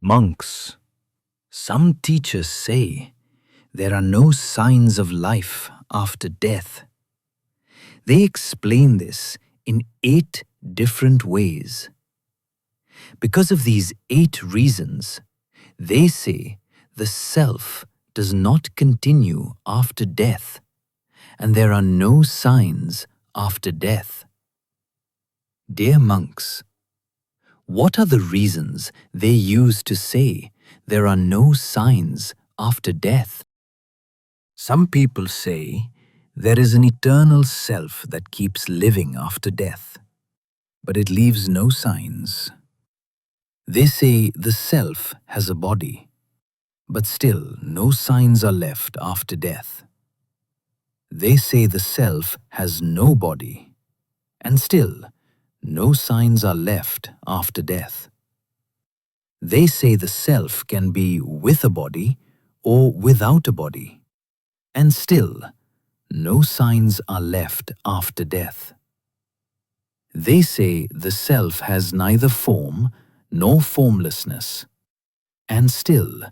Monks, some teachers say there are no signs of life after death. They explain this in 8 different ways. Because of these 8 reasons, they say the self does not continue after death, and there are no signs after death. Dear monks, what are the reasons they use to say there are no signs after death? Some people say there is an eternal self that keeps living after death, but it leaves no signs. They say the self has a body, but still no signs are left after death. They say the self has no body, and still no signs are left after death. They say the self can be with a body or without a body, and still no signs are left after death. They say the self has neither form nor formlessness, and still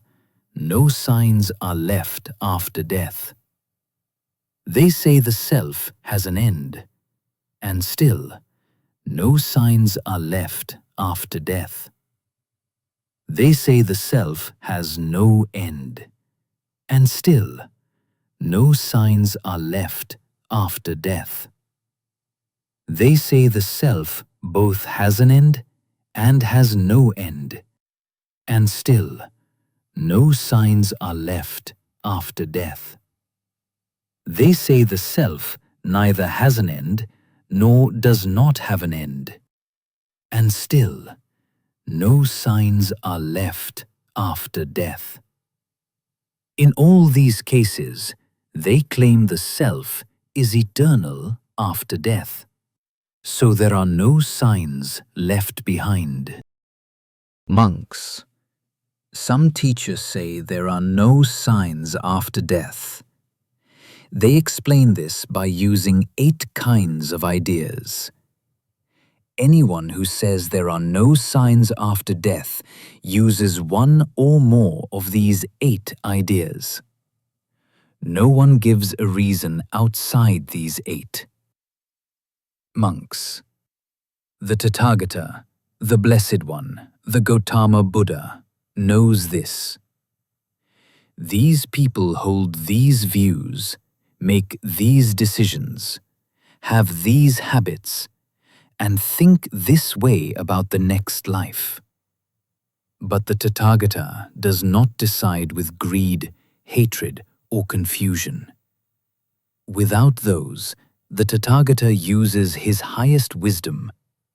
no signs are left after death. They say the self has an end, and still no signs are left after death. They say the self has no end, and still no signs are left after death. They say the self both has an end and has no end, and still no signs are left after death. They say the self neither has an end nor does not have an end, and still no signs are left after death. In all these cases, they claim the self is eternal after death, so there are no signs left behind. Monks, some teachers say there are no signs after death. They explain this by using 8 kinds of ideas. Anyone who says there are no signs after death uses one or more of these 8 ideas. No one gives a reason outside these 8. Monks, the Tathagata, the Blessed One, the Gotama Buddha, knows this. These people hold these views, make these decisions, have these habits, and think this way about the next life. But the Tathagata does not decide with greed, hatred, or confusion. Without those, the Tathagata uses his highest wisdom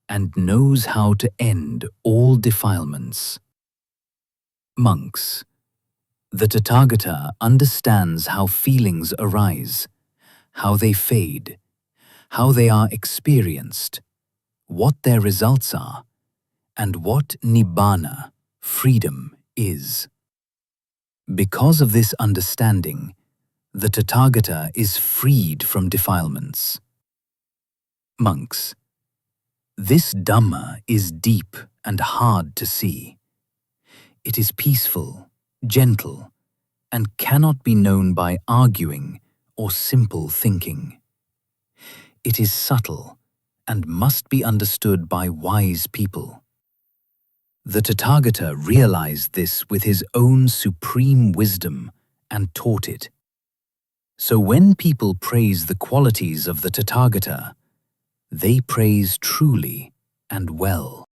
and knows how to end all defilements. Monks, the Tathagata understands how feelings arise, how they fade, how they are experienced, what their results are, and what Nibbana, freedom, is. Because of this understanding, the Tathagata is freed from defilements. Monks, this Dhamma is deep and hard to see. It is peaceful, gentle, and cannot be known by arguing or simple thinking. It is subtle and must be understood by wise people. The Tathagata realized this with his own supreme wisdom and taught it. So when people praise the qualities of the Tathagata, they praise truly and well.